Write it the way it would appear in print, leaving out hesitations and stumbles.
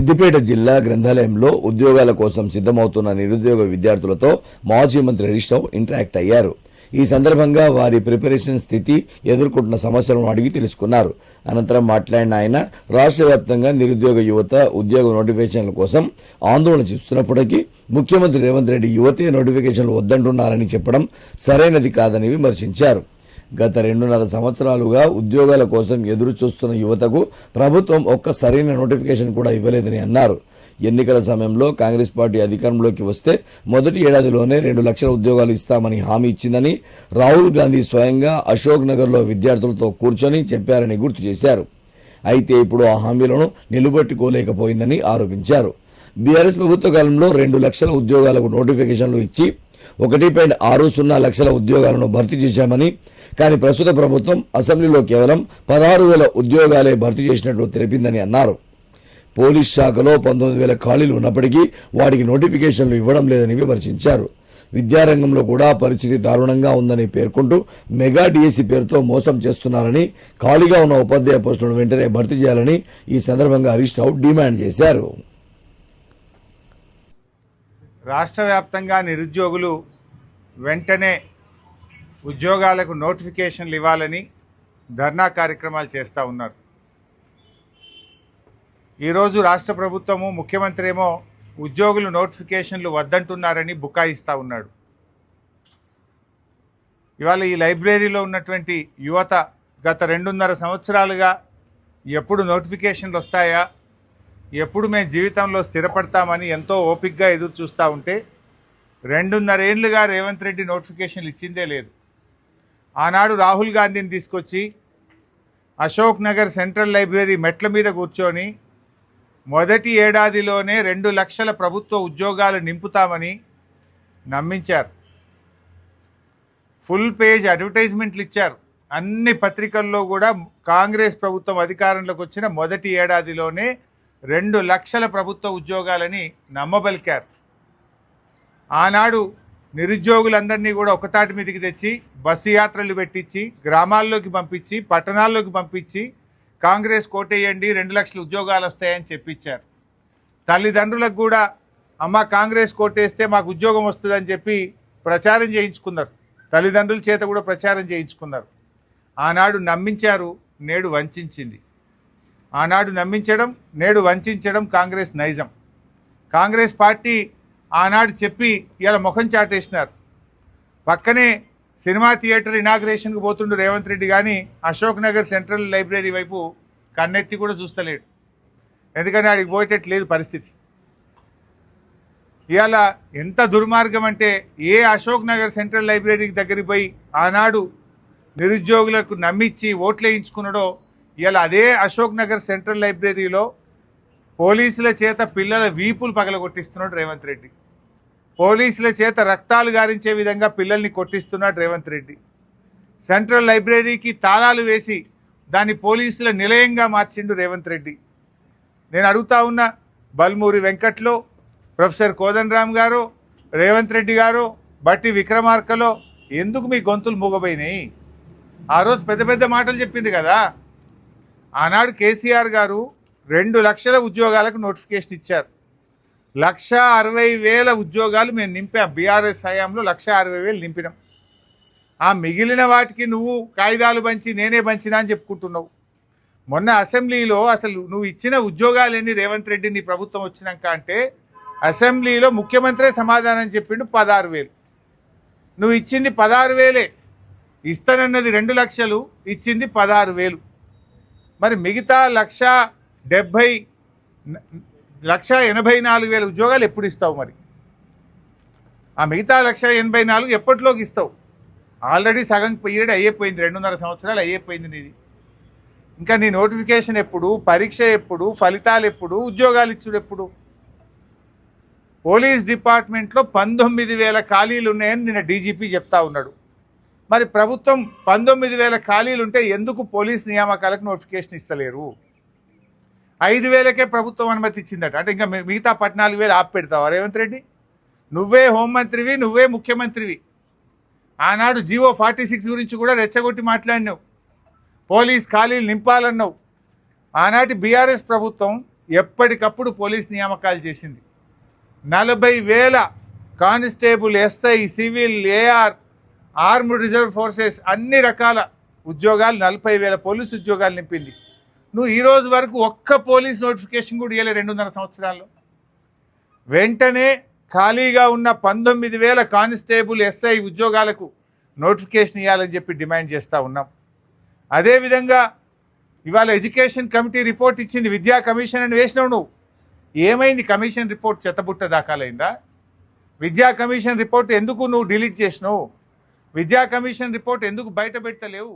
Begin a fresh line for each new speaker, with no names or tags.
సిద్దిపేట జిల్లా గ్రంథాలయంలో ఉద్యోగాల కోసం సిద్ధమవుతున్న నిరుద్యోగ విద్యార్థులతో మాజీ మంత్రి హరీష్ రావు ఇంటరాక్ట్ అయ్యారు. ఈ సందర్భంగా వారి ప్రిపరేషన్ స్థితి, ఎదుర్కొంటున్న సమస్యలను అడిగి తెలుసుకున్నారు. అనంతరం మాట్లాడిన ఆయన రాష్ట్ర వ్యాప్తంగా నిరుద్యోగ యువత ఉద్యోగ నోటిఫికేషన్ల కోసం ఆందోళన చేస్తున్నప్పటికీ ముఖ్యమంత్రి రేవంత్ రెడ్డి యువతే నోటిఫికేషన్లు వద్దంటున్నారని చెప్పడం సరైనది కాదని విమర్శించారు. గత 2.5 సంవత్సరాలుగా ఉద్యోగాల కోసం ఎదురు చూస్తున్న యువతకు ప్రభుత్వం ఒక్క సరైన నోటిఫికేషన్ కూడా ఇవ్వలేదని అన్నారు. ఎన్నికల సమయంలో కాంగ్రెస్ పార్టీ అధికారంలోకి వస్తే మొదటి ఏడాదిలోనే 2 లక్షల ఉద్యోగాలు ఇస్తామని హామీ ఇచ్చిందని రాహుల్ గాంధీ స్వయంగా అశోక్ నగర్లో విద్యార్థులతో కూర్చొని చెప్పారని గుర్తు చేశారు. అయితే ఇప్పుడు ఆ హామీలను నిలబెట్టుకోలేకపోయిందని ఆరోపించారు. బీఆర్ఎస్ ప్రభుత్వ కాలంలో 2 లక్షల ఉద్యోగాలకు నోటిఫికేషన్లు ఇచ్చి 1.60 లక్షల ఉద్యోగాలను భర్తీ చేశామని, కానీ ప్రస్తుత ప్రభుత్వం అసెంబ్లీలో కేవలం 16,000 ఉద్యోగాలే భర్తీ చేసినట్లు తెలిపిందని అన్నారు. పోలీస్ శాఖలో 19,000 ఖాళీలు ఉన్నప్పటికీ వాటికి నోటిఫికేషన్లు ఇవ్వడం లేదని విమర్శించారు. విద్యారంగంలో కూడా పరిస్థితి దారుణంగా ఉందని పేర్కొంటూ మెగా డిఎస్సి పేరుతో మోసం చేస్తున్నారని, ఖాళీగా ఉన్న ఉపాధ్యాయ పోస్టులను వెంటనే భర్తీ చేయాలని ఈ సందర్భంగా హరీష్ రావు డిమాండ్ చేశారు.
రాష్ట్ర వ్యాప్తంగా నిరుద్యోగులు వెంటనే ఉద్యోగాలకు నోటిఫికేషన్లు ఇవ్వాలని ధర్నా కార్యక్రమాలు చేస్తూ ఉన్నారు. ఈరోజు రాష్ట్ర ప్రభుత్వము, ముఖ్యమంత్రి ఏమో ఉద్యోగులు నోటిఫికేషన్లు వద్దంటున్నారని బుకాయిస్తూ ఉన్నాడు. ఇవాళ ఈ లైబ్రరీలో ఉన్నటువంటి యువత గత 2.5 సంవత్సరాలుగా ఎప్పుడు నోటిఫికేషన్లు వస్తాయా, ఎప్పుడు మేము జీవితంలో స్థిరపడతామని ఎంతో ఓపికగా ఎదురు చూస్తూ ఉంటే 2.5 ఏళ్లుగా రేవంత్ రెడ్డి నోటిఫికేషన్లు ఇచ్చిందే లేదు. ఆనాడు రాహుల్ గాంధీని తీసుకొచ్చి అశోక్ నగర్ సెంట్రల్ లైబ్రరీ మెట్ల మీద కూర్చొని మొదటి ఏడాదిలోనే 2 లక్షల ప్రభుత్వ ఉద్యోగాలు నింపుతామని నమ్మించారు. ఫుల్ పేజ్ అడ్వర్టైజ్మెంట్లు ఇచ్చారు. అన్ని పత్రికల్లో కూడా కాంగ్రెస్ ప్రభుత్వం అధికారంలోకి వచ్చిన మొదటి ఏడాదిలోనే 2 లక్షల ప్రభుత్వ ఉద్యోగాలని నమ్మబలికారు. ఆనాడు నిరుద్యోగులందరినీ కూడా ఒకతాటి మీదకి తెచ్చి బస్సు యాత్రలు పెట్టించి గ్రామాల్లోకి పంపించి పట్టణాల్లోకి పంపించి కాంగ్రెస్ కోటేయండి 2 లక్షల ఉద్యోగాలు వస్తాయని చెప్పించారు. తల్లిదండ్రులకు కూడా అమ్మ కాంగ్రెస్ కోటేస్తే మాకు ఉద్యోగం వస్తుందని చెప్పి ప్రచారం చేయించుకున్నారు. తల్లిదండ్రుల చేత కూడా ప్రచారం చేయించుకున్నారు. ఆనాడు నమ్మించారు, నేడు వంచింది. ఆనాడు నమ్మించడం, నేడు వంచడం కాంగ్రెస్ నైజం. కాంగ్రెస్ పార్టీ ఆనాడు చెప్పి ఇలా ముఖం చాటేసినారు. పక్కనే సినిమా థియేటర్ ఇనాగ్రేషన్కి పోతుండు రేవంత్ రెడ్డి, కానీ అశోక్ నగర్ సెంట్రల్ లైబ్రరీ వైపు కన్నెత్తి కూడా చూస్తలేడు. ఎందుకంటే ఆడికి పోయేటట్లేదు పరిస్థితి. ఇవాళ ఎంత దుర్మార్గం అంటే, ఏ అశోక్ నగర్ సెంట్రల్ లైబ్రరీకి దగ్గరికి పోయి ఆనాడు నిరుద్యోగులకు నమ్మించి ఓట్లు వేయించుకున్నాడో, ఇలా అదే అశోక్ నగర్ సెంట్రల్ లైబ్రరీలో పోలీసుల చేత పిల్లల వీపులు పగలగొట్టిస్తున్నాడు రేవంత్ రెడ్డి. పోలీసుల చేత రక్తాలు గారించే విధంగా పిల్లల్ని కొట్టిస్తున్నాడు రేవంత్ రెడ్డి. సెంట్రల్ లైబ్రరీకి తాళాలు వేసి దాన్ని పోలీసుల నిలయంగా మార్చిండు రేవంత్ రెడ్డి. నేను అడుగుతా ఉన్న బల్మూరి వెంకట్లో, ప్రొఫెసర్ కోదండరామ్ గారు, రేవంత్ రెడ్డి గారు, బట్టి విక్రమార్కలో ఎందుకు మీ గొంతులు మూగబోయినాయి? ఆ రోజు పెద్ద పెద్ద మాటలు చెప్పింది కదా. ఆనాడు కేసీఆర్ గారు 2 లక్షల ఉద్యోగాలకు నోటిఫికేషన్ ఇచ్చారు. 1,60,000 ఉద్యోగాలు మేము నింపాం. బీఆర్ఎస్ హయాంలో 1,60,000 నింపినాం. ఆ మిగిలిన వాటికి నువ్వు కాగితాలు పంచి నేనే పంచినా అని చెప్పుకుంటున్నావు. మొన్న అసెంబ్లీలో అసలు నువ్వు ఇచ్చిన ఉద్యోగాలేని రేవంత్ రెడ్డి నీ ప్రభుత్వం వచ్చినాక అంటే అసెంబ్లీలో ముఖ్యమంత్రే సమాధానం చెప్పిండు 16,000. నువ్వు ఇచ్చింది 16,000. ఇస్తానన్నది 2 లక్షలు, ఇచ్చింది 16,000. మరి మిగతా 1,84,000 ఉద్యోగాలు ఎప్పుడు ఇస్తావు? మరి ఆ మిగతా 1,84,000 ఎప్పటిలోకి ఇస్తావు? ఆల్రెడీ సగం పీరియడ్ అయిపోయింది, 2.5 సంవత్సరాలు అయిపోయింది నీది. ఇంకా నీ నోటిఫికేషన్ ఎప్పుడు, పరీక్ష ఎప్పుడు, ఫలితాలు ఎప్పుడు, ఉద్యోగాలు ఇచ్చుడు ఎప్పుడు? పోలీస్ డిపార్ట్మెంట్లో 19,000 ఖాళీలు ఉన్నాయని నిన్న డీజీపీ చెప్తా ఉన్నాడు. మరి ప్రభుత్వం 19,000 ఖాళీలు ఉంటే ఎందుకు పోలీస్ నియామకాలకు నోటిఫికేషన్ ఇస్తలేరు? 5,000కే ప్రభుత్వం అనుమతి ఇచ్చిందట. అంటే ఇంకా మిగతా 14,000 ఆపి పెడతావా రేవంత్ రెడ్డి? నువ్వే హోంమంత్రివి, నువ్వే ముఖ్యమంత్రివి. ఆనాడు జీవో 46 గురించి కూడా రెచ్చగొట్టి మాట్లాడినావు. పోలీస్ ఖాళీలు నింపాలన్నావు. ఆనాటి బీఆర్ఎస్ ప్రభుత్వం ఎప్పటికప్పుడు పోలీస్ నియామకాలు చేసింది. 40,000 constable, SI, civil, AR, armed reserve forces అన్ని రకాల ఉద్యోగాలు 40,000 పోలీసు ఉద్యోగాలు నింపింది. నువ్వు ఈ రోజు వరకు ఒక్క పోలీస్ నోటిఫికేషన్ కూడా ఇవ్వలే 2.5 సంవత్సరాల్లో. వెంటనే ఖాళీగా ఉన్న 19,000 కానిస్టేబుల్, ఎస్ఐ ఉద్యోగాలకు నోటిఫికేషన్ ఇవ్వాలని చెప్పి డిమాండ్ చేస్తూ ఉన్నాం. అదేవిధంగా ఇవాళ ఎడ్యుకేషన్ కమిటీ రిపోర్ట్ ఇచ్చింది, విద్యా కమిషన్ అని వేసినావు నువ్వు. ఏమైంది కమిషన్ రిపోర్ట్? చెత్తబుట్ట దాఖలైందా? విద్యా కమిషన్ రిపోర్ట్ ఎందుకు నువ్వు డిలీట్ చేసినావు? విద్యా కమిషన్ రిపోర్ట్ ఎందుకు బయట పెట్టలేవు?